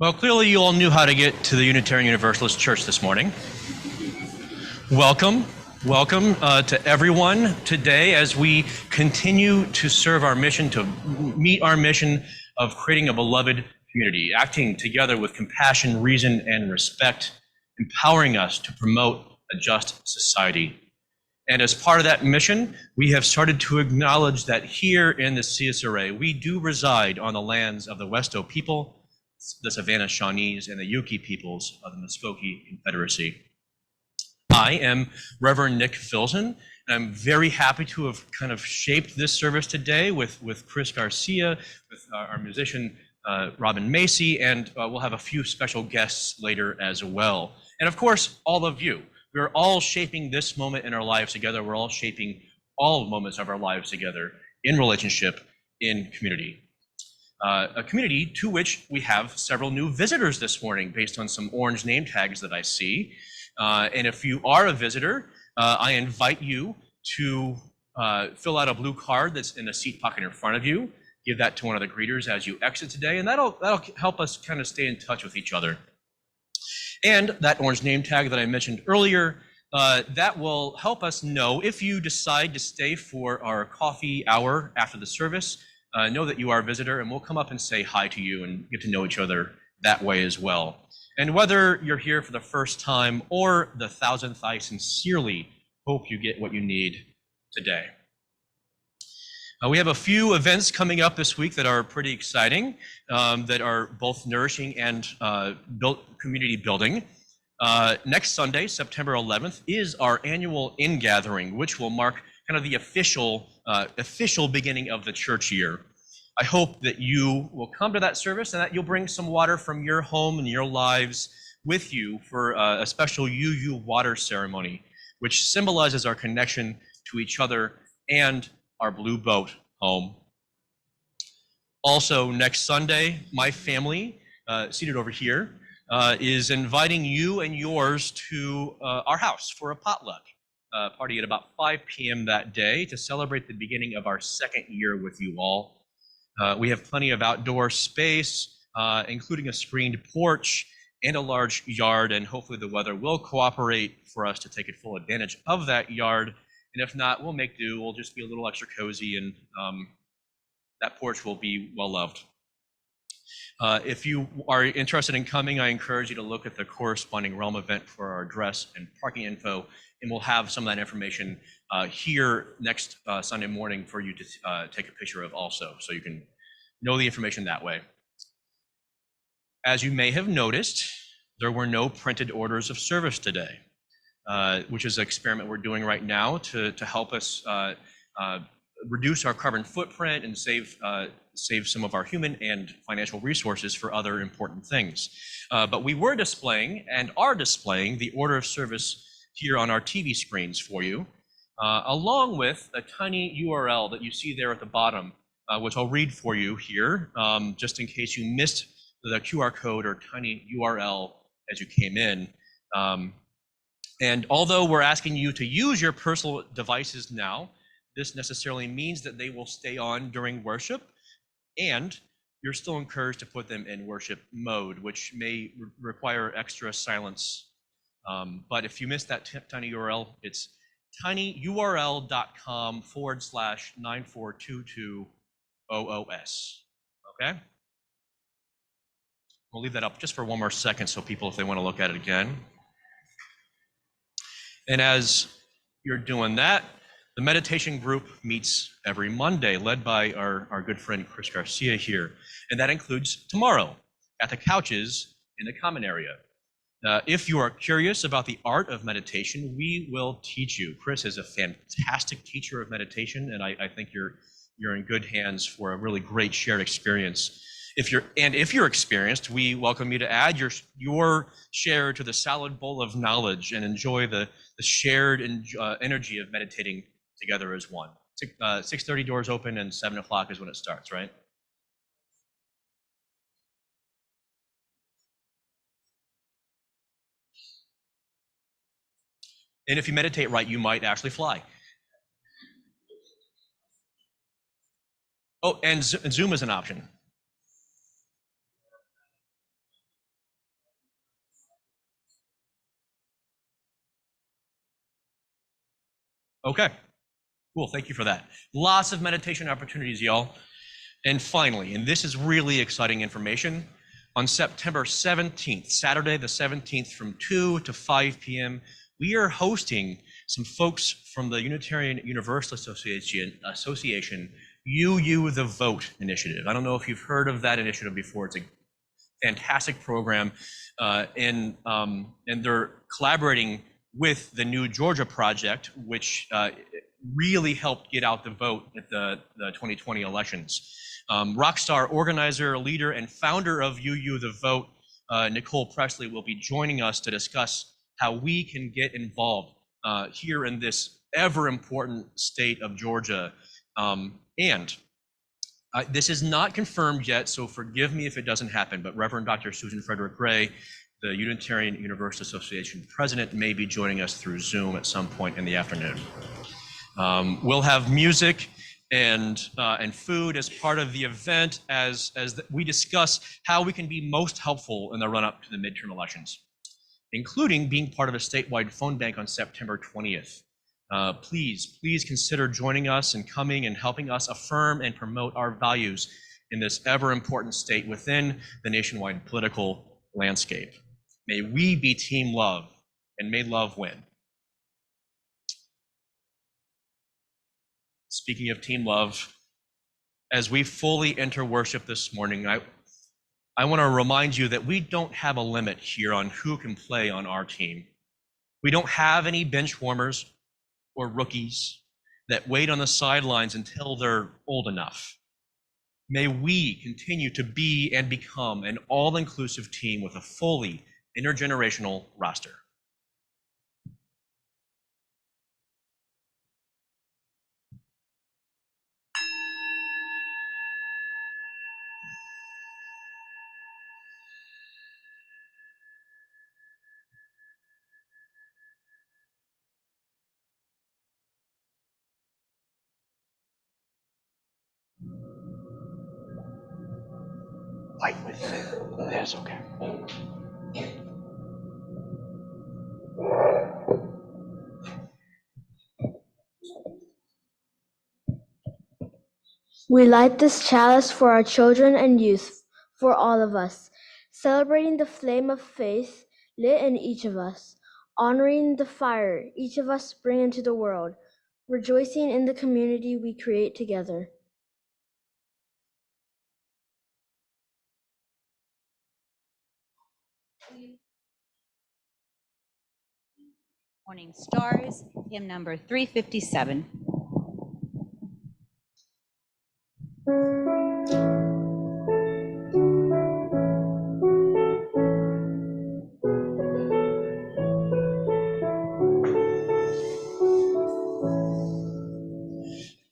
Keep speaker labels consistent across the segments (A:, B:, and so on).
A: Well, clearly you all knew how to get to the Unitarian Universalist Church this morning. Welcome, welcome to everyone today as we continue to serve our mission, to meet our mission of creating a beloved community, acting together with compassion, reason, and respect, empowering us to promote a just society. And as part of that mission, we have started to acknowledge that here in the CSRA, we do reside on the lands of the Westo people, the Savannah Shawnees, and the Yuki peoples of the Muskogee Confederacy. I am Reverend Nick Filzen, and I'm very happy to have kind of shaped this service today with Chris Garcia, with our musician Robin Macy, and we'll have a few special guests later as well. And of course, all of you. We're all shaping this moment in our lives together. We're all shaping all moments of our lives together in relationship, in community. A community to which we have several new visitors this morning based on some orange name tags that I see. And if you are a visitor, I invite you to fill out a blue card that's in a seat pocket in front of you. Give that to one of the greeters as you exit today, and that'll help us kind of stay in touch with each other. And that orange name tag that I mentioned earlier, that will help us know if you decide to stay for our coffee hour after the service. Know that you are a visitor, and we'll come up and say hi to you and get to know each other that way as well. And whether you're here for the first time or the thousandth, I sincerely hope you get what you need today. We have a few events coming up this week that are pretty exciting, that are both nourishing and community building. Next Sunday, September 11th, is our annual in-gathering, which will mark kind of the official beginning of the church year. I hope that you will come to that service and that you'll bring some water from your home and your lives with you for a special UU water ceremony, which symbolizes our connection to each other and our blue boat home. Also, next Sunday, my family, seated over here, is inviting you and yours to our house for a potluck party at about 5 p.m. that day to celebrate the beginning of our second year with you all. We have plenty of outdoor space, including a screened porch and a large yard, and hopefully the weather will cooperate for us to take full advantage of that yard. And if not, we'll make do. We'll just be a little extra cozy, and that porch will be well loved. If you are interested in coming, I encourage you to look at the corresponding Realm event for our address and parking info, and we'll have some of that information here next Sunday morning for you to take a picture of also, so you can know the information that way. As you may have noticed, there were no printed orders of service today, which is an experiment we're doing right now to help us reduce our carbon footprint and save some of our human and financial resources for other important things. But we were displaying and are displaying the order of service here on our TV screens for you, along with a tiny URL that you see there at the bottom, which I'll read for you here, just in case you missed the QR code or tiny URL as you came in. And although we're asking you to use your personal devices now, this necessarily means that they will stay on during worship, and you're still encouraged to put them in worship mode, which may require extra silence. But if you missed that tiny URL, it's tinyurl.com/9422OOS. Okay? We'll leave that up just for one more second so people, if they want to look at it again. And as you're doing that, the meditation group meets every Monday, led by our good friend Chris Garcia here. And that includes tomorrow at the couches in the common area. If you are curious about the art of meditation, we will teach you. Chris is a fantastic teacher of meditation, and I think you're in good hands for a really great shared experience. If you're experienced, we welcome you to add your share to the salad bowl of knowledge and enjoy the shared energy of meditating together as one. 6:30 doors open and 7 o'clock is when it starts, right? And if you meditate right, you might actually fly. Oh, and Zoom is an option. Okay, cool. Thank you for that. Lots of meditation opportunities, y'all. And finally, and this is really exciting information, on September 17th, Saturday the 17th from 2 to 5 p.m., we are hosting some folks from the Unitarian Universalist Association UU the Vote initiative. I don't know if you've heard of that initiative before. It's a fantastic program, and they're collaborating with the New Georgia Project, which really helped get out the vote at the 2020 elections. Rockstar organizer, leader, and founder of UU the Vote, Nicole Presley, will be joining us to discuss how we can get involved here in this ever important state of Georgia. This is not confirmed yet, so forgive me if it doesn't happen, but Reverend Dr. Susan Frederick Gray, the Unitarian Universalist Association president, may be joining us through Zoom at some point in the afternoon. We'll have music and food as part of the event as we discuss how we can be most helpful in the run-up to the midterm elections, including being part of a statewide phone bank on September 20th. Please consider joining us and coming and helping us affirm and promote our values in this ever important state within the nationwide political landscape. May we be team love, and may love win. Speaking of team love, as we fully enter worship this morning, I want to remind you that we don't have a limit here on who can play on our team. We don't have any bench warmers or rookies that wait on the sidelines until they're old enough. May we continue to be and become an all-inclusive team with a fully intergenerational roster. Fight with it. That's okay.
B: We light this chalice for our children and youth, for all of us, celebrating the flame of faith lit in each of us, honoring the fire each of us bring into the world, rejoicing in the community we create together.
C: Morning Stars, hymn number 357.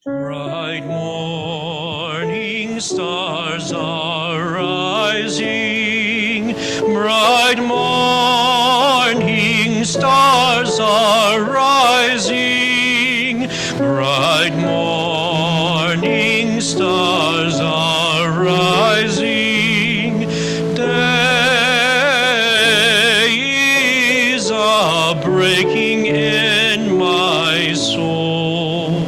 A: Bright morning stars are rising, bright morning stars are rising, bright morning stars are rising. Day is a breaking in my soul.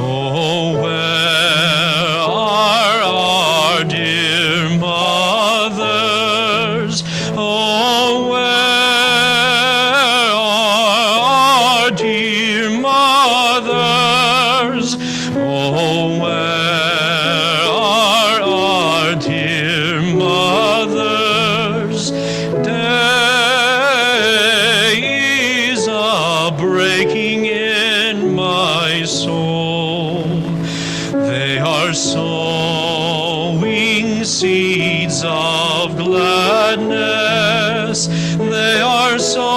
A: Oh, where are our dear mothers? Oh, where are our dear mothers? Oh, where are our dear mothers? Day is a breaking in my soul. They are sowing seeds of gladness. They are sowing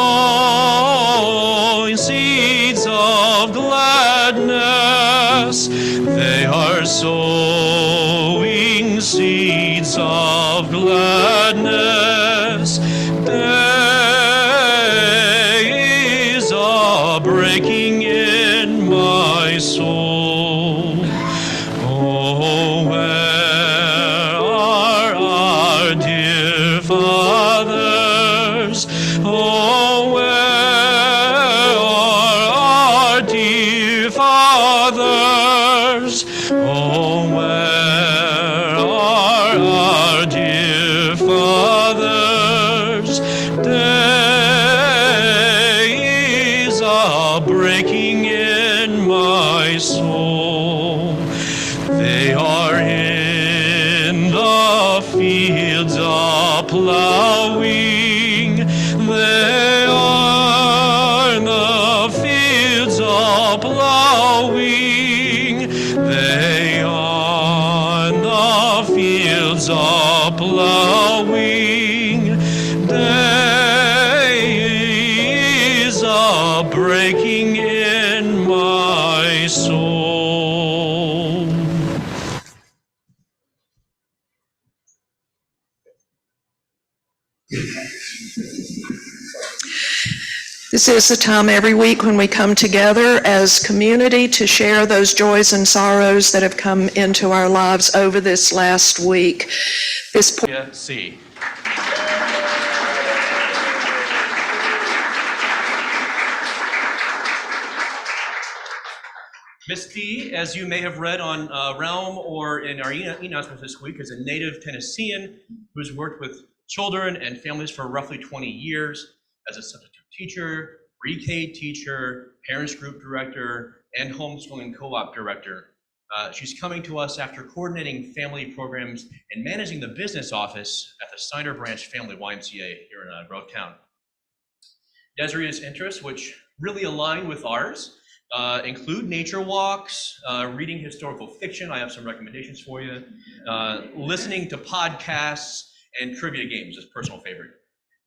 A: seeds of gladness. They are sowing seeds of gladness. Day is a breaking in my soul. Oh, where are our dear fathers? Oh, where are our dear my Father's days are breaking in my soul. They are in the fields a plowing. They are in the fields a plowing. They are in the fields a plowing. Days are breaking in my soul.
D: This is the time every week when we come together as community to share those joys and sorrows that have come into our lives over this last week.
A: C. Miss D, as you may have read on Realm or in our e-announcements this week, is a native Tennessean who's worked with children and families for roughly 20 years as a substitute teacher, pre-K teacher, parents group director, and homeschooling co-op director. She's coming to us after coordinating family programs and managing the business office at the Steiner Branch Family YMCA here in Grovetown. Desiree's interests, which really align with ours, include nature walks, reading historical fiction. I have some recommendations for you. Listening to podcasts and trivia games is a personal favorite.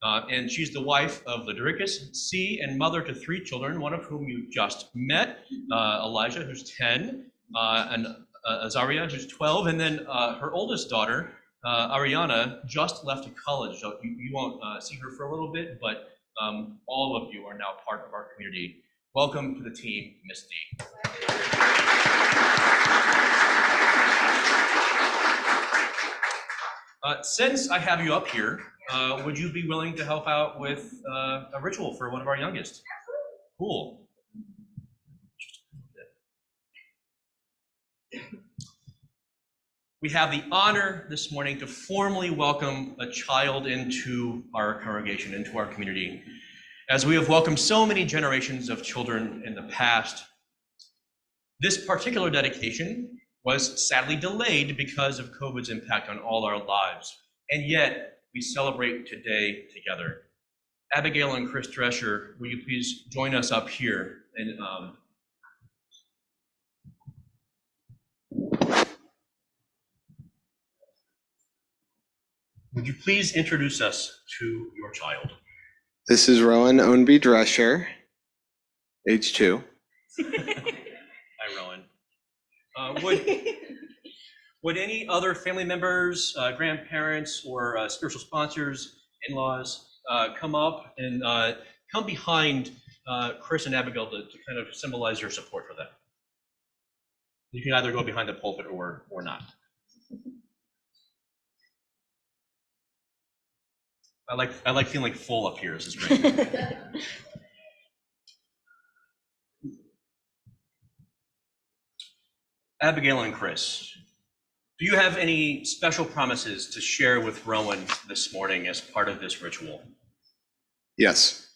A: And she's the wife of Ladricus C. and mother to 3 children, one of whom you just met, Elijah, who's 10, and Azaria, who's 12, and then her oldest daughter, Ariana, just left to college. So you won't see her for a little bit, but all of you are now part of our community. Welcome to the team, Miss D. Since I have you up here, would you be willing to help out with a ritual for one of our youngest? Cool. We have the honor this morning to formally welcome a child into our congregation, into our community. As we have welcomed so many generations of children in the past, this particular dedication was sadly delayed because of COVID's impact on all our lives. And yet, we celebrate today together. Abigail and Chris Drescher, will you please join us up here? And would you please introduce us to your child?
E: This is Rowan Ownby Drescher, age 2.
A: Hi, Rowan. Would any other family members, grandparents, or spiritual sponsors, in-laws come up and come behind Chris and Abigail to kind of symbolize your support for them? You can either go behind the pulpit or not. I like feeling full up here. This is great. Abigail and Chris, do you have any special promises to share with Rowan this morning as part of this ritual?
E: Yes.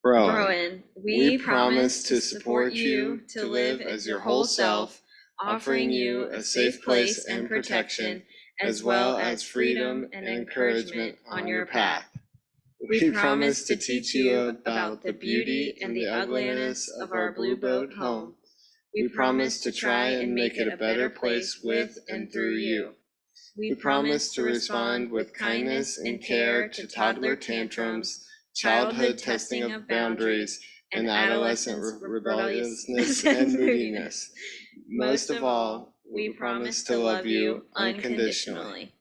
F: Rowan, we promise to support you to live as your whole self, offering you a safe place and protection, as well as freedom and encouragement on your path. We promise to teach you about the beauty and the ugliness of our blue boat home. We promise to try and make it a better place with and through you. We promise to respond with kindness and care to toddler tantrums, childhood testing of boundaries, and adolescent rebelliousness and moodiness. Most of all, we promise to love you unconditionally.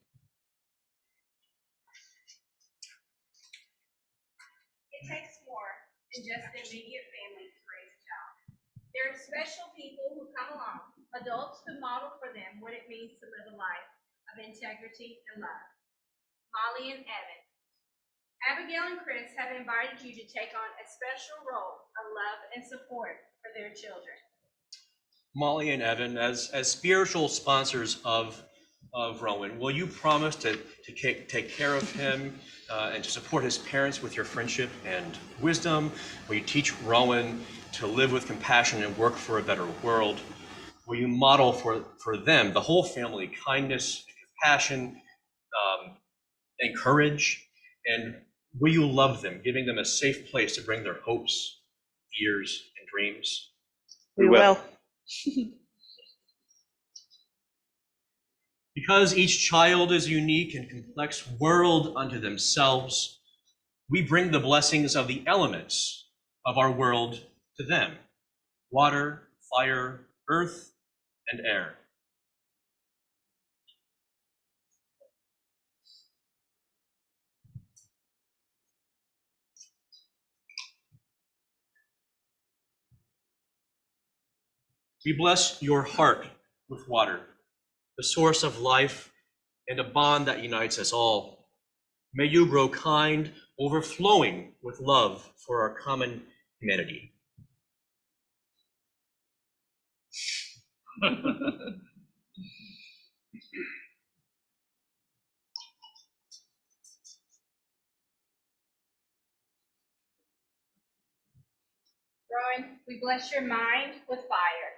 G: It takes more than just the immediate family to raise a child. There are special people who come along, adults who model for them what it means to live a life of integrity and love. Molly and Evan. Abigail and Chris have invited you to take on a special role of love and support for their children.
A: Molly and Evan, as spiritual sponsors of of Rowan, will you promise to take care of him and to support his parents with your friendship and wisdom? Will you teach Rowan to live with compassion and work for a better world? Will you model for them, the whole family, kindness, compassion, and courage? And will you love them, giving them a safe place to bring their hopes, fears, and dreams?
D: We will.
A: Because each child is a unique and complex world unto themselves, we bring the blessings of the elements of our world to them: water, fire, earth, and air. We bless your heart with water, the source of life and a bond that unites us all. May you grow kind, overflowing with love for our common humanity.
G: Rowan, we bless your mind with fire,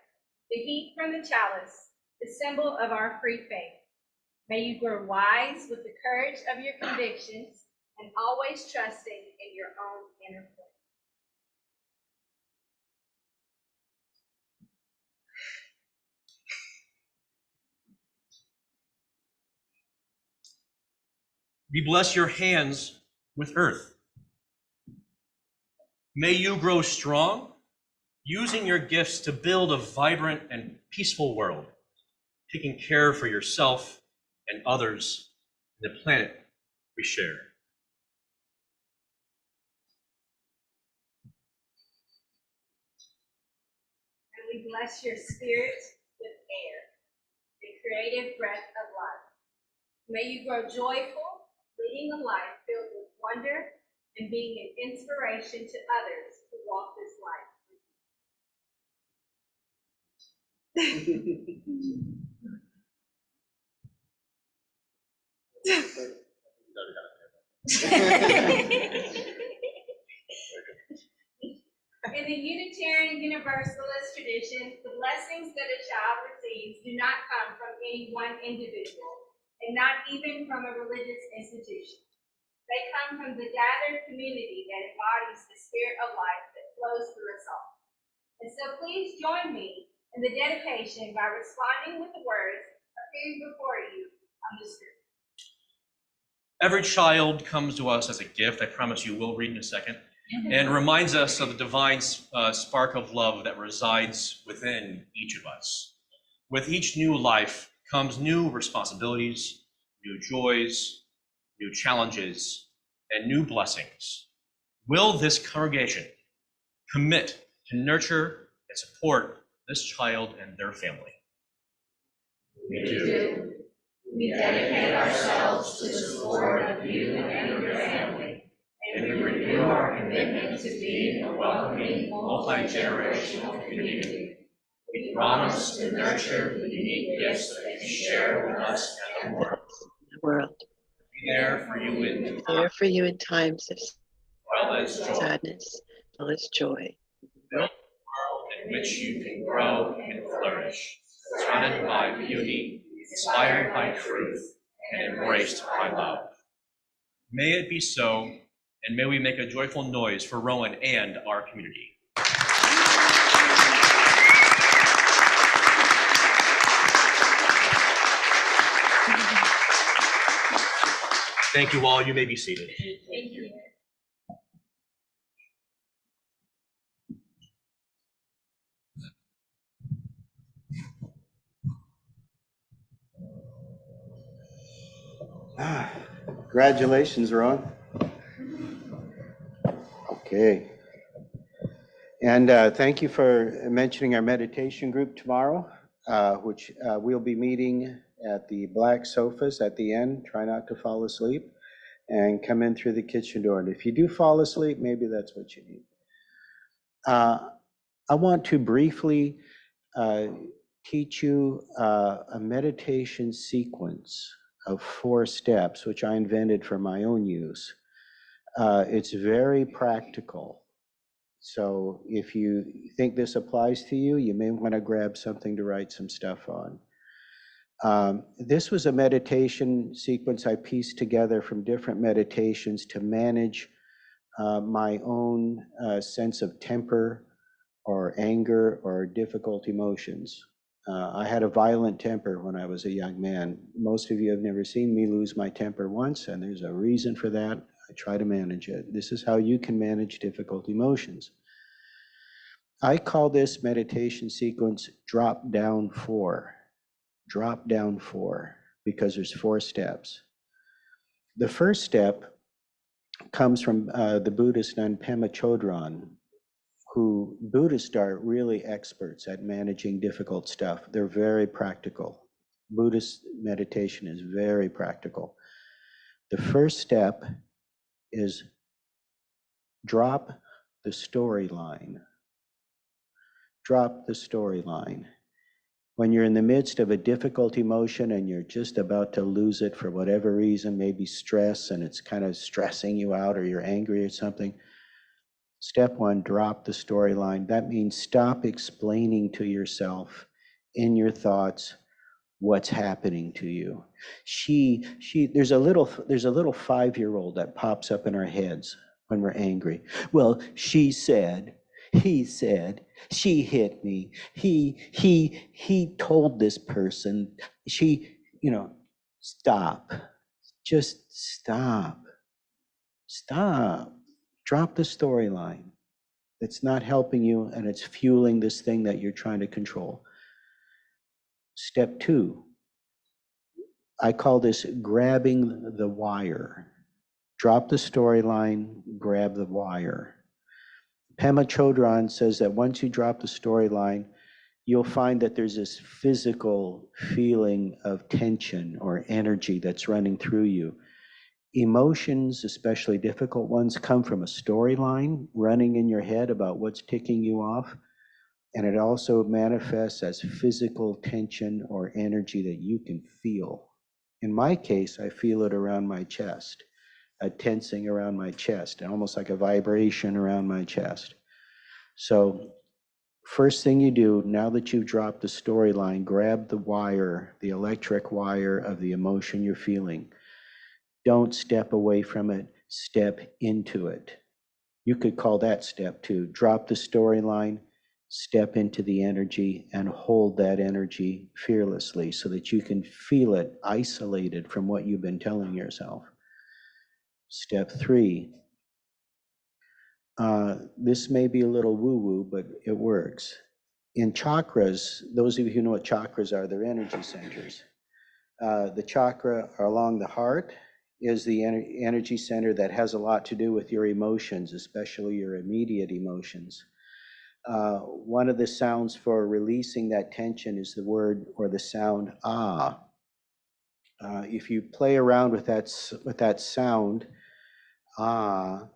G: the heat from the chalice, the symbol of our free faith. May you grow wise with the courage of your convictions and always trusting in your own inner voice.
A: We bless your hands with earth. May you grow strong, using your gifts to build a vibrant and peaceful world, taking care for yourself and others and the planet we share.
G: And we bless your spirit with air, the creative breath of life. May you grow joyful, leading a life filled with wonder and being an inspiration to others who walk this life. In the Unitarian Universalist tradition, the blessings that a child receives do not come from any one individual, and not even from a religious institution. They come from the gathered community that embodies the spirit of life that flows through us all. And so please join me in the dedication by responding with the words appearing before you on the screen.
A: Every child comes to us as a gift. I promise you we'll read in a second, and reminds us of the divine spark of love that resides within each of us. With each new life comes new responsibilities, new joys, new challenges, and new blessings. Will this congregation commit to nurture and support this child and their family?
F: We do. We dedicate ourselves to the support of you and your family, and we renew our commitment to being a welcoming, multi-generational community. We promise to nurture the unique gifts that you share with us and the world.
D: World.
A: Be there for you in
D: There for you in times of
A: well as joy.
D: sadness, as well as joy.
A: Build a world in which you can grow and flourish, surrounded by beauty, inspired by truth, and embraced by love. May it be so, and may we make a joyful noise for Rowan and our community. Thank you all. You may be seated.
G: Thank you.
H: Congratulations, Ron. Okay. And thank you for mentioning our meditation group tomorrow, which we'll be meeting at the black sofas at the end. Try not to fall asleep and come in through the kitchen door. And if you do fall asleep, maybe that's what you need. I want to briefly teach you a meditation sequence of 4 steps, which I invented for my own use. It's very practical. So if you think this applies to you, you may want to grab something to write some stuff on. This was a meditation sequence I pieced together from different meditations to manage my own sense of temper or anger or difficult emotions. I had a violent temper when I was a young man. Most of you have never seen me lose my temper once, and there's a reason for that. I try to manage it. This is how you can manage difficult emotions. I call this meditation sequence drop down 4. Drop down 4, because there's 4 steps. The first step comes from the Buddhist nun Pema Chodron, who Buddhists are really experts at managing difficult stuff. They're very practical. Buddhist meditation is very practical. The first step is drop the storyline. Drop the storyline. When you're in the midst of a difficult emotion and you're just about to lose it for whatever reason, maybe stress, and it's kind of stressing you out, or you're angry or something, step 1, drop the storyline. That means stop explaining to yourself in your thoughts what's happening to you. There's a little 5-year-old that pops up in our heads when we're angry. Well, she said, he said, she hit me, he told this person, stop. Just stop. Stop. Drop the storyline. It's not helping you, and it's fueling this thing that you're trying to control. Step 2, I call this grabbing the wire. Drop the storyline, grab the wire. Pema Chodron says that once you drop the storyline, you'll find that there's this physical feeling of tension or energy that's running through you. Emotions, especially difficult ones, come from a storyline running in your head about what's ticking you off. And it also manifests as physical tension or energy that you can feel. In my case, I feel it around my chest, a tensing around my chest, and almost like a vibration around my chest. So first thing you do, now that you've dropped the storyline, grab the wire, the electric wire of the emotion you're feeling. Don't step away from it, step into it. You could call that step 2. Drop the storyline, step into the energy, and hold that energy fearlessly so that you can feel it isolated from what you've been telling yourself. Step 3. This may be a little woo-woo, but it works. In chakras, those of you who know what chakras are, they're energy centers. The chakra along the heart is the energy center that has a lot to do with your emotions, especially your immediate emotions. One of the sounds for releasing that tension is the word or the sound ah. If you play around with that sound ah,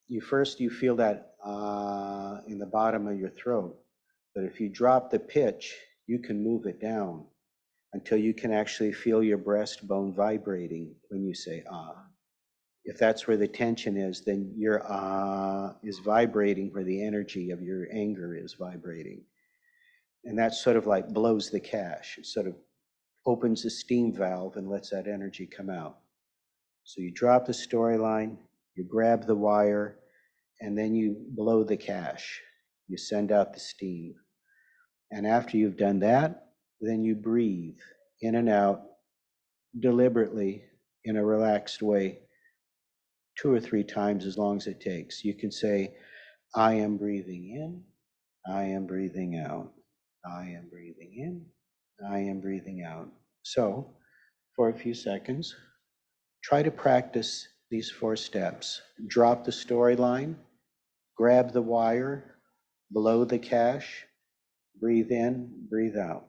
H: you feel that ah in the bottom of your throat. But if you drop the pitch, you can move it down until you can actually feel your breastbone vibrating when you say ah. If that's where the tension is, then your ah is vibrating where the energy of your anger is vibrating. And that sort of like blows the cache. It sort of opens the steam valve and lets that energy come out. So you drop the storyline, you grab the wire, and then you blow the cache. You send out the steam. And after you've done that, then you breathe in and out deliberately in a relaxed way 2 or 3 times, as long as it takes. You can say, I am breathing in, I am breathing out, I am breathing in, I am breathing out. So for a few seconds, try to practice these 4 steps. Drop the storyline, grab the wire, blow the cache, breathe in, breathe out.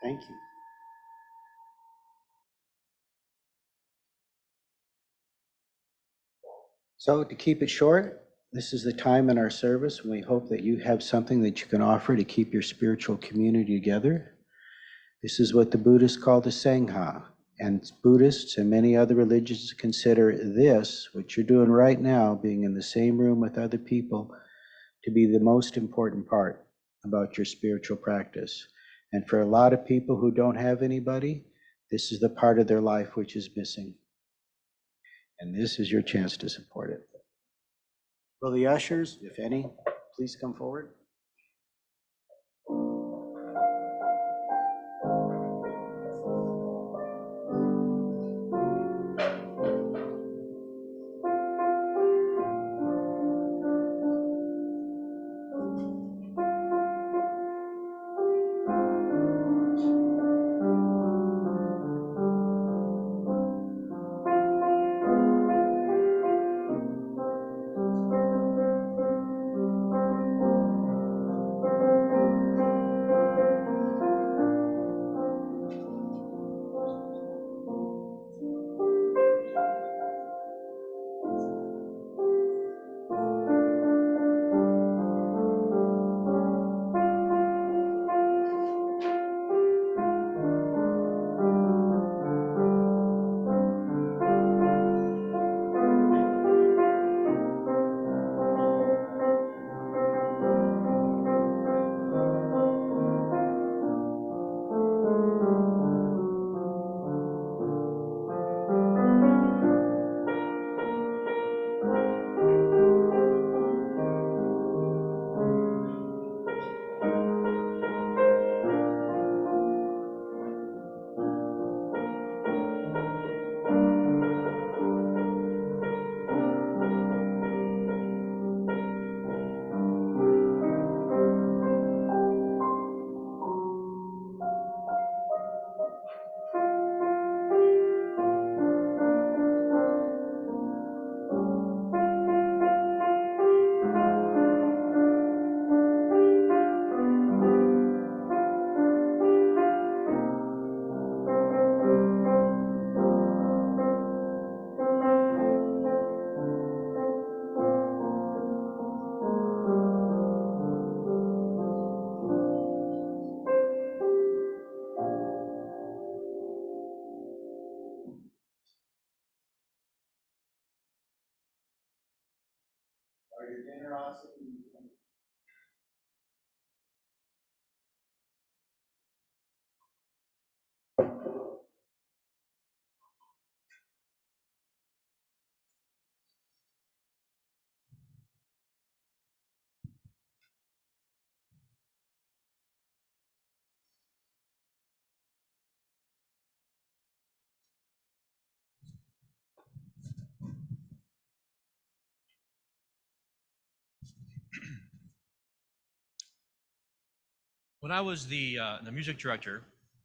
H: Thank you. So to keep it short, this is the time in our service when we hope that you have something that you can offer to keep your spiritual community together. This is what the Buddhists call the Sangha. And Buddhists and many other religions consider this, what you're doing right now, being in the same room with other people, to be the most important part about your spiritual practice. And for a lot of people who don't have anybody, this is the part of their life which is missing. And this is your chance to support it. Will the ushers, if any, please come forward?
A: When I was the music director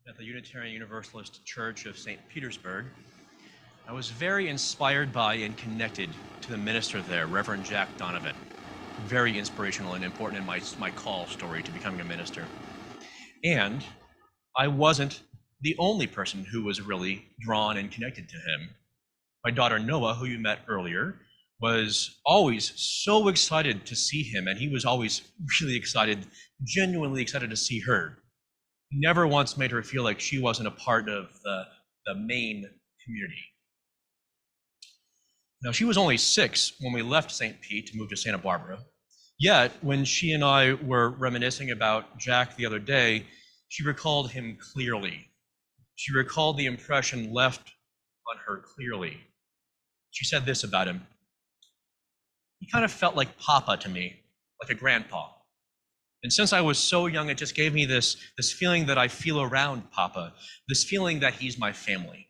A: at the Unitarian Universalist Church of St. Petersburg, I was very inspired by and connected to the minister there, Reverend Jack Donovan. Very inspirational and important in my call story to becoming a minister. And I wasn't the only person who was really drawn and connected to him. My daughter Noah, who you met earlier, was always so excited to see him, and he was always really excited, genuinely excited to see her. He never once made her feel like she wasn't a part of the main community. Now, she was only 6 when we left St. Pete to move to Santa Barbara. Yet, when she and I were reminiscing about Jack the other day, she recalled him clearly. She recalled the impression left on her clearly. She said this about him: he kind of felt like Papa to me, like a grandpa. And since I was so young, it just gave me this feeling that I feel around Papa, this feeling that he's my family.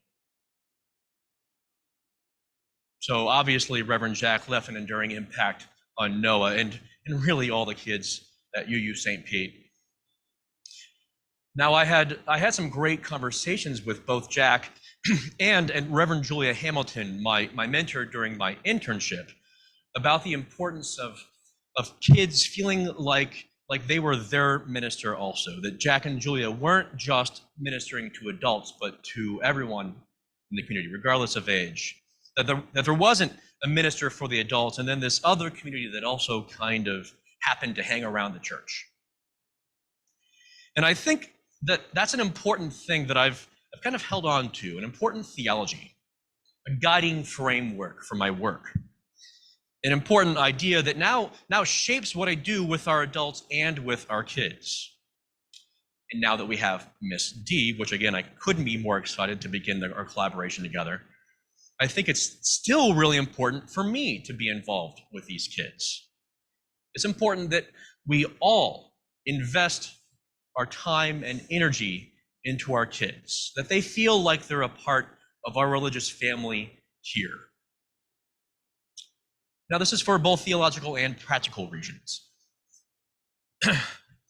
A: So obviously, Reverend Jack left an enduring impact on Noah and really all the kids at UU St. Pete. Now, I had some great conversations with both Jack and Reverend Julia Hamilton, my mentor during my internship, about the importance of kids feeling like like they were their minister also, that Jack and Julia weren't just ministering to adults, but to everyone in the community, regardless of age. That there wasn't a minister for the adults and then this other community that also kind of happened to hang around the church. And I think that that's an important thing that I've kind of held on to, an important theology, a guiding framework for my work. An important idea that now shapes what I do with our adults and with our kids. And now that we have Miss D, which again, I couldn't be more excited to begin our collaboration together, I think it's still really important for me to be involved with these kids. It's important that we all invest our time and energy into our kids, that they feel like they're a part of our religious family here. Now, this is for both theological and practical reasons.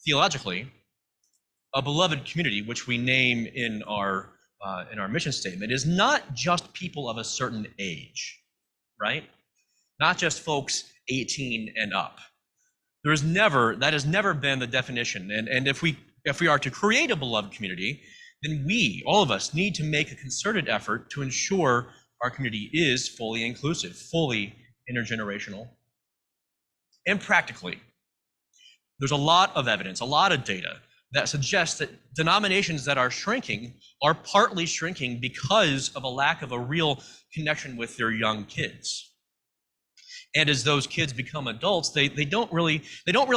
A: Theologically, a beloved community, which we name in our mission statement, is not just people of a certain age, right? Not just folks 18 and up. That has never been the definition. And if we are to create a beloved community, then we, all of us, need to make a concerted effort to ensure our community is fully inclusive, fully intergenerational. And practically, there's a lot of evidence, a lot of data that suggests that denominations that are shrinking are partly shrinking because of a lack of a real connection with their young kids. And as those kids become adults, they don't really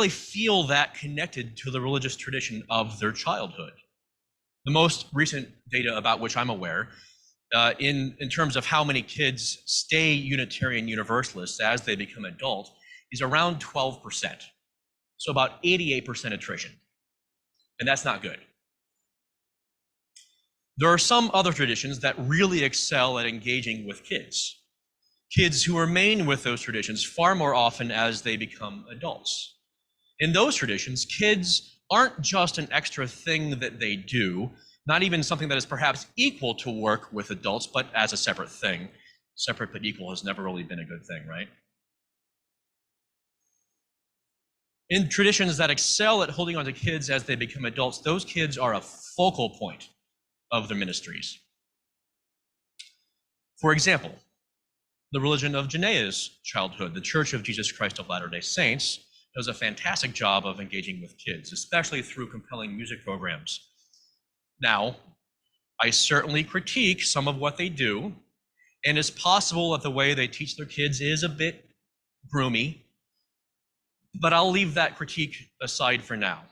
A: feel that connected to the religious tradition of their childhood. The most recent data about which I'm aware, in terms of how many kids stay Unitarian Universalists as they become adult, is around 12%. So about 88% attrition. And that's not good. There are some other traditions that really excel at engaging with kids who remain with those traditions far more often as they become adults. In those traditions, kids aren't just an extra thing that they do, not even something that is perhaps equal to work with adults, but as a separate thing. Separate but equal has never really been a good thing, right? In traditions that excel at holding on to kids as they become adults, those kids are a focal point of the ministries. For example, the religion of Janaea's childhood, the Church of Jesus Christ of Latter-day Saints, does a fantastic job of engaging with kids, especially through compelling music programs. Now, I certainly critique some of what they do, and it's possible that the way they teach their kids is a bit groomy, but I'll leave that critique aside for now.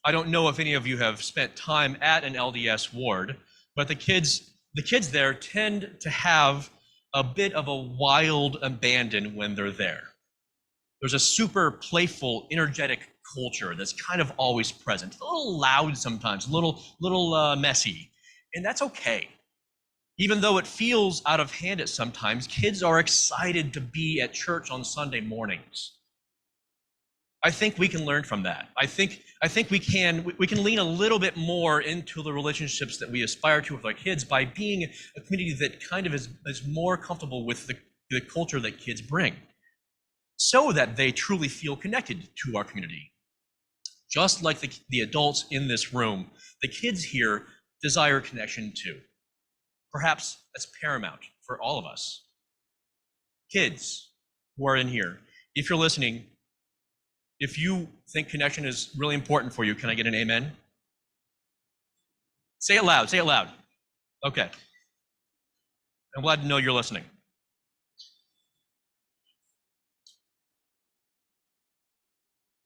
A: I don't know if any of you have spent time at an LDS ward, but the kids there tend to have a bit of a wild abandon when they're there. There's a super playful, energetic culture that's kind of always present. A little loud sometimes, a little messy, and that's okay. Even though it feels out of hand at sometimes, kids are excited to be at church on Sunday mornings. I think we can learn from that. I think we can lean a little bit more into the relationships that we aspire to with our kids by being a community that kind of is more comfortable with the culture that kids bring, so that they truly feel connected to our community. Just like the adults in this room, the kids here desire connection too. Perhaps that's paramount for all of us. Kids who are in here, if you're listening, if you think connection is really important for you, can I get an amen? Say it loud, say it loud. Okay. I'm glad to know you're listening.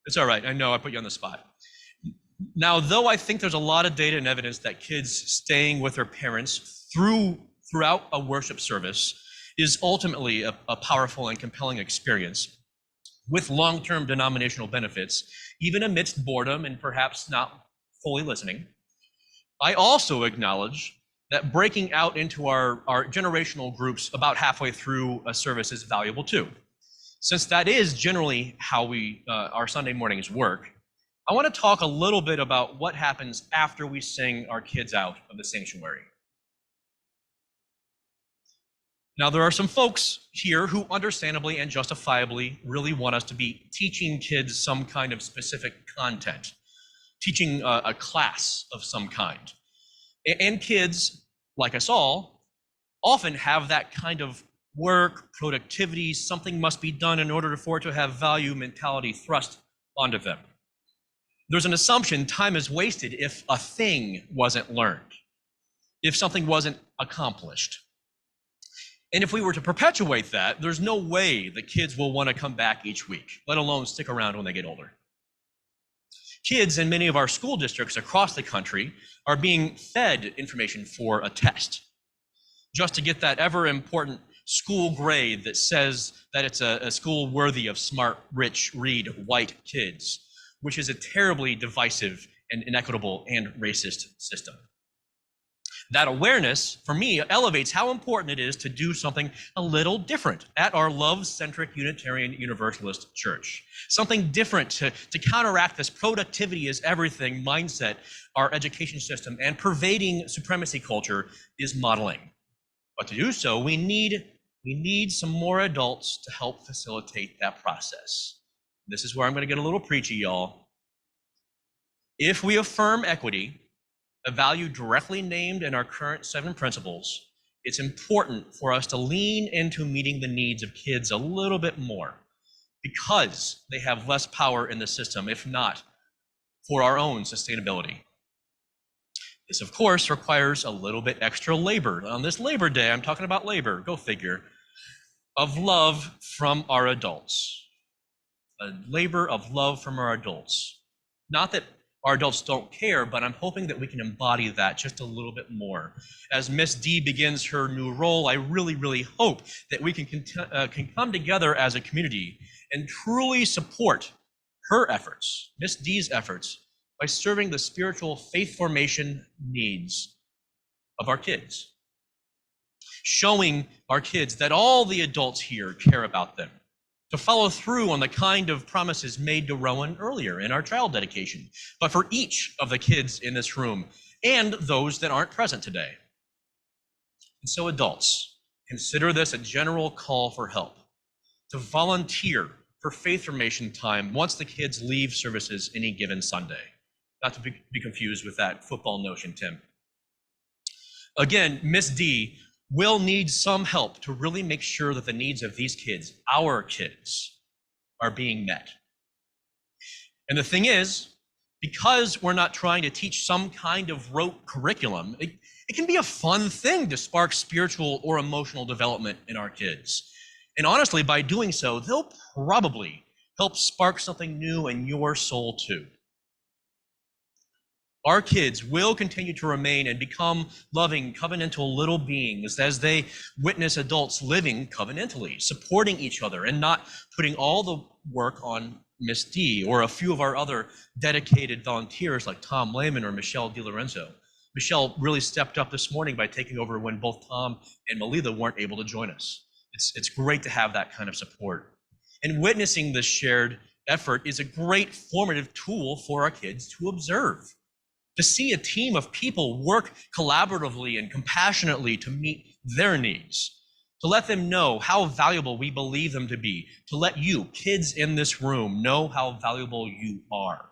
A: It's all right, I know I put you on the spot. Now, though I think there's a lot of data and evidence that kids staying with their parents throughout a worship service is ultimately a powerful and compelling experience with long-term denominational benefits, even amidst boredom and perhaps not fully listening, I also acknowledge that breaking out into our generational groups about halfway through a service is valuable too. Since that is generally how our Sunday mornings work, I want to talk a little bit about what happens after we sing our kids out of the sanctuary. Now, there are some folks here who understandably and justifiably really want us to be teaching kids some kind of specific content, teaching a class of some kind. And kids, like us all, often have that kind of work, productivity, something must be done in order for it to have value mentality thrust onto them. There's an assumption time is wasted if a thing wasn't learned, if something wasn't accomplished. And if we were to perpetuate that, there's no way the kids will want to come back each week, let alone stick around when they get older. Kids in many of our school districts across the country are being fed information for a test, just to get that ever important school grade that says that it's a school worthy of smart, rich, read, white kids, which is a terribly divisive and inequitable and racist system. That awareness, for me, elevates how important it is to do something a little different at our love-centric Unitarian Universalist church. Something different to counteract this productivity is everything mindset our education system and pervading supremacy culture is modeling. But to do so, we need some more adults to help facilitate that process. This is where I'm going to get a little preachy, y'all. If we affirm equity, a value directly named in our current 7 principles, it's important for us to lean into meeting the needs of kids a little bit more because they have less power in the system, if not for our own sustainability. This, of course, requires a little bit extra labor. On this Labor Day, I'm talking about labor, go figure, of love from our adults. A labor of love from our adults. Not that our adults don't care, but I'm hoping that we can embody that just a little bit more. As Miss D begins her new role, I really hope that we can come together as a community and truly support her efforts, Miss D's efforts, by serving the spiritual faith formation needs of our kids. Showing our kids that all the adults here care about them. To follow through on the kind of promises made to Rowan earlier in our child dedication, but for each of the kids in this room and those that aren't present today. And so adults, consider this a general call for help, to volunteer for faith formation time once the kids leave services any given Sunday. Not to be confused with that football notion, Tim. Again, Miss D will need some help to really make sure that the needs of these kids, our kids, are being met. And the thing is, because we're not trying to teach some kind of rote curriculum, it can be a fun thing to spark spiritual or emotional development in our kids. And honestly, by doing so, they'll probably help spark something new in your soul too. Our kids will continue to remain and become loving, covenantal little beings as they witness adults living covenantally, supporting each other and not putting all the work on Miss D or a few of our other dedicated volunteers like Tom Lehman or Michelle DiLorenzo. Michelle really stepped up this morning by taking over when both Tom and Melita weren't able to join us. It's great to have that kind of support. And witnessing this shared effort is a great formative tool for our kids to observe. To see a team of people work collaboratively and compassionately to meet their needs, to let them know how valuable we believe them to be, to let you, kids in this room, know how valuable you are.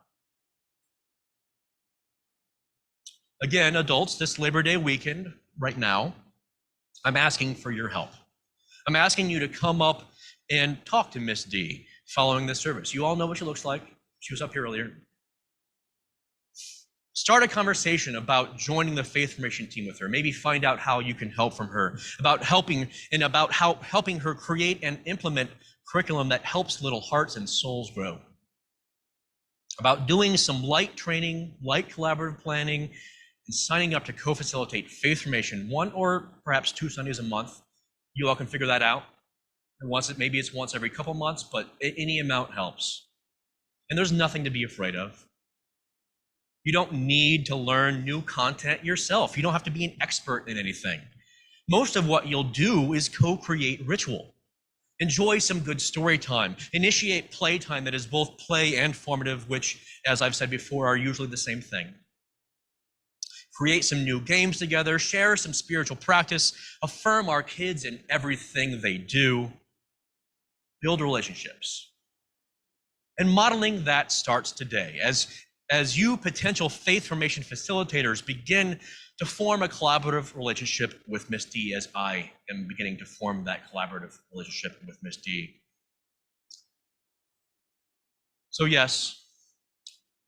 A: Again, adults, this Labor Day weekend, right now, I'm asking for your help. I'm asking you to come up and talk to Miss D following this service. You all know what she looks like. She was up here earlier. Start a conversation about joining the faith formation team with her. Maybe find out how you can help from her, about helping her create and implement curriculum that helps little hearts and souls grow. About doing some light training, light collaborative planning, and signing up to co-facilitate faith formation 1 or perhaps 2 Sundays a month. You all can figure that out. And maybe it's once every couple months, but any amount helps. And there's nothing to be afraid of. You don't need to learn new content yourself. You don't have to be an expert in anything. Most of what you'll do is co-create ritual. Enjoy some good story time. Initiate playtime that is both play and formative, which, as I've said before, are usually the same thing. create some new games together, share some spiritual practice, affirm our kids in everything they do, build relationships. And modeling that starts today. As you potential faith formation facilitators begin to form a collaborative relationship with Miss D, as I am beginning to form that collaborative relationship with Miss D. So yes,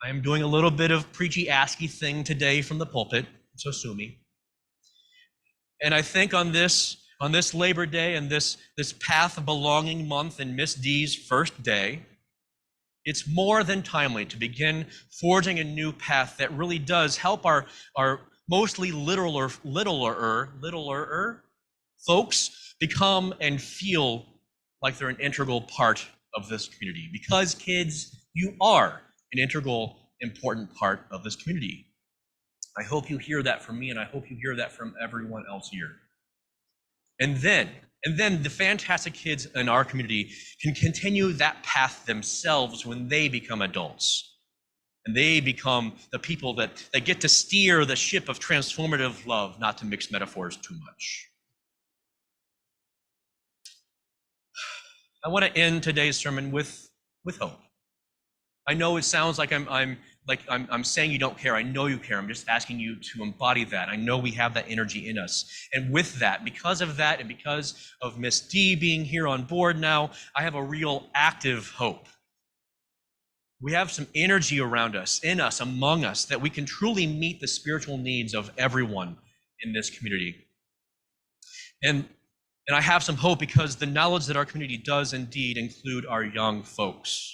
A: I am doing a little bit of preachy asky thing today from the pulpit, so sue me. And I think on this Labor Day and this Path of Belonging month and Miss D's first day, it's more than timely to begin forging a new path that really does help our mostly littler folks become and feel like they're an integral part of this community. Because kids, you are an integral, important part of this community. I hope you hear that from me, and I hope you hear that from everyone else here. And then the fantastic kids in our community can continue that path themselves when they become adults. And they become the people that get to steer the ship of transformative love, not to mix metaphors too much. I want to end today's sermon with hope. I know it sounds like I'm saying you don't care. I know you care. I'm just asking you to embody that. I know we have that energy in us. And with that, because of that, and because of Miss D being here on board now, I have a real active hope. We have some energy around us, in us, among us, that we can truly meet the spiritual needs of everyone in this community. And I have some hope because the knowledge that our community does indeed include our young folks.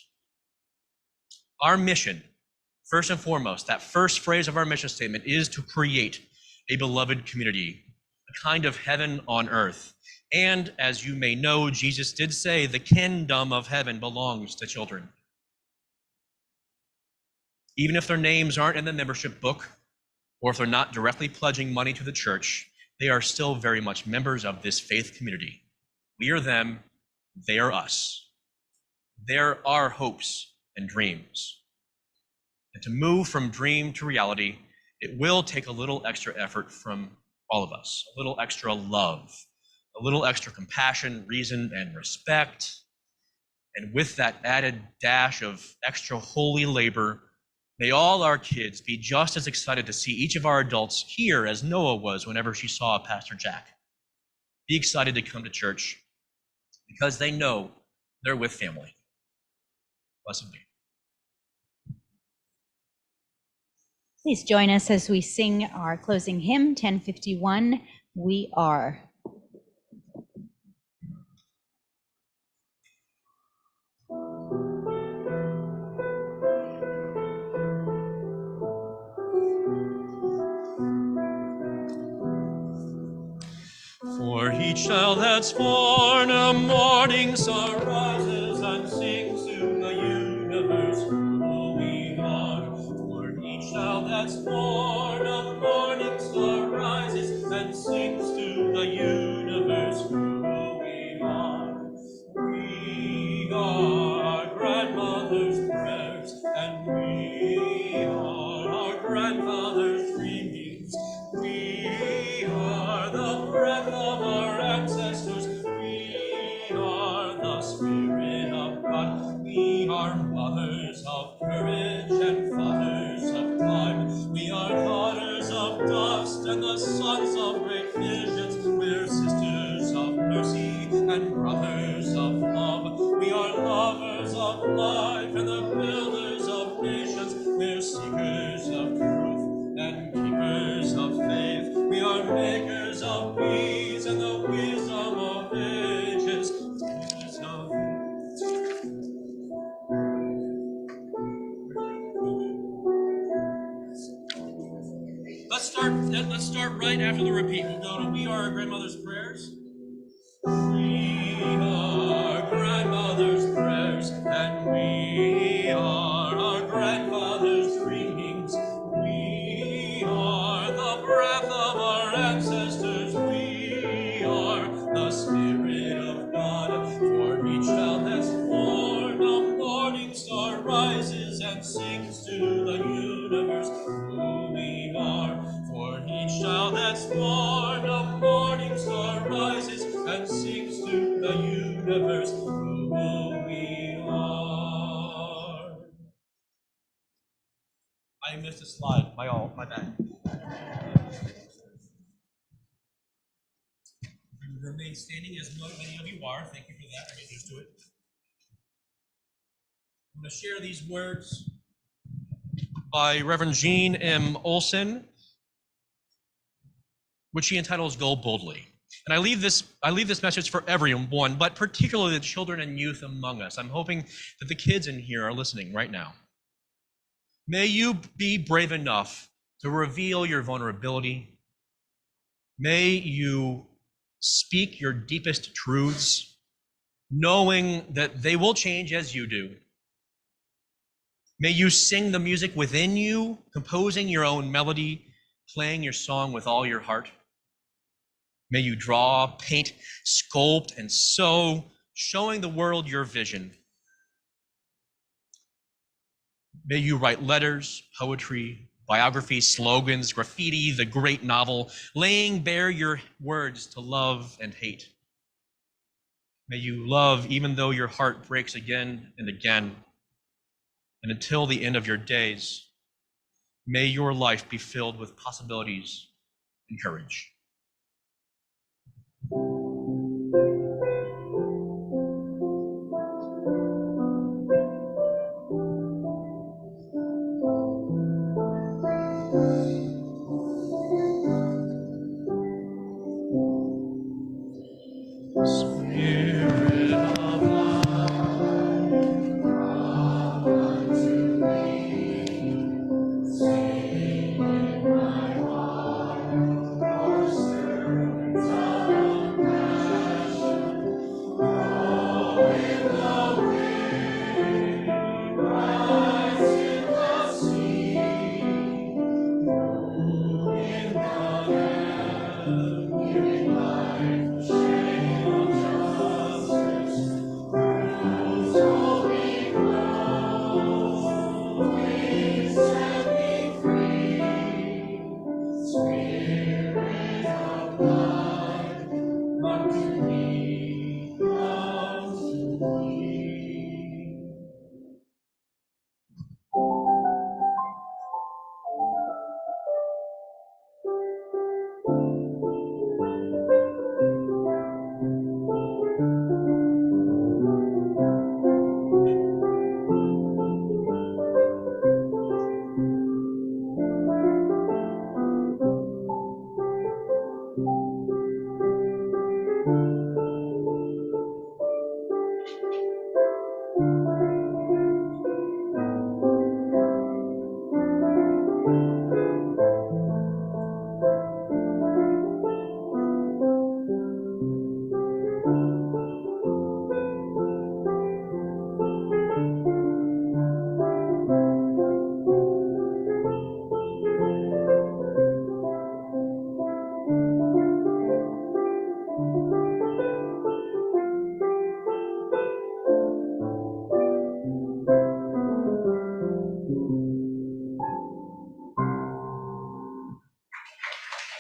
A: Our mission, first and foremost, that first phrase of our mission statement is to create a beloved community, a kind of heaven on earth. And as you may know, Jesus did say the kingdom of heaven belongs to children. Even if their names aren't in the membership book, or if they're not directly pledging money to the church, they are still very much members of this faith community. We are them, they are us. They're our hopes and dreams. And to move from dream to reality, it will take a little extra effort from all of us, a little extra love, a little extra compassion, reason, and respect. And with that added dash of extra holy labor, may all our kids be just as excited to see each of our adults here as Noah was whenever she saw Pastor Jack. Be excited to come to church because they know they're with family. Blessed be.
C: Please join us as we sing our closing hymn, 1051, We Are.
A: For each child that's born, a morning star rises and sings to the universe who we are. For each child that's born, a morning star rises and sings to the universe who we are. We are our grandmother's prayers, and we are our grandfather's dreamings. We are the breath of our ancestors. We are the Spirit of God. We are mothers of courage and fathers of time. We are daughters of dust and the sons of great visions. We're sisters of mercy and brothers of love. We are lovers of life and the builders of nations. We're seekers of truth and keepers of faith. We are makers of peace and the wisdom of ages. Let's start right after the repeat. We'll go to We Are Our Grandmother's Prayers. We are grandmother's prayers, and we are our grandfather's dreamings. We are the breath of our ancestors. We are the Spirit of God. For each child that's born, a morning star rises and sings to the universe who we are. For who we are. I missed a slide. My bad. Remain standing as many of you are. Thank you for that. I get used to it. I'm going to share these words by Reverend Jean M. Olson, which he entitles Go Boldly. And I leave this message for everyone, but particularly the children and youth among us. I'm hoping that the kids in here are listening right now. May you be brave enough to reveal your vulnerability. May you speak your deepest truths, knowing that they will change as you do. May you sing the music within you, composing your own melody, playing your song with all your heart. May you draw, paint, sculpt, and sew, showing the world your vision. May you write letters, poetry, biographies, slogans, graffiti, the great novel, laying bare your words to love and hate. May you love even though your heart breaks again and again. And until the end of your days, may your life be filled with possibilities and courage.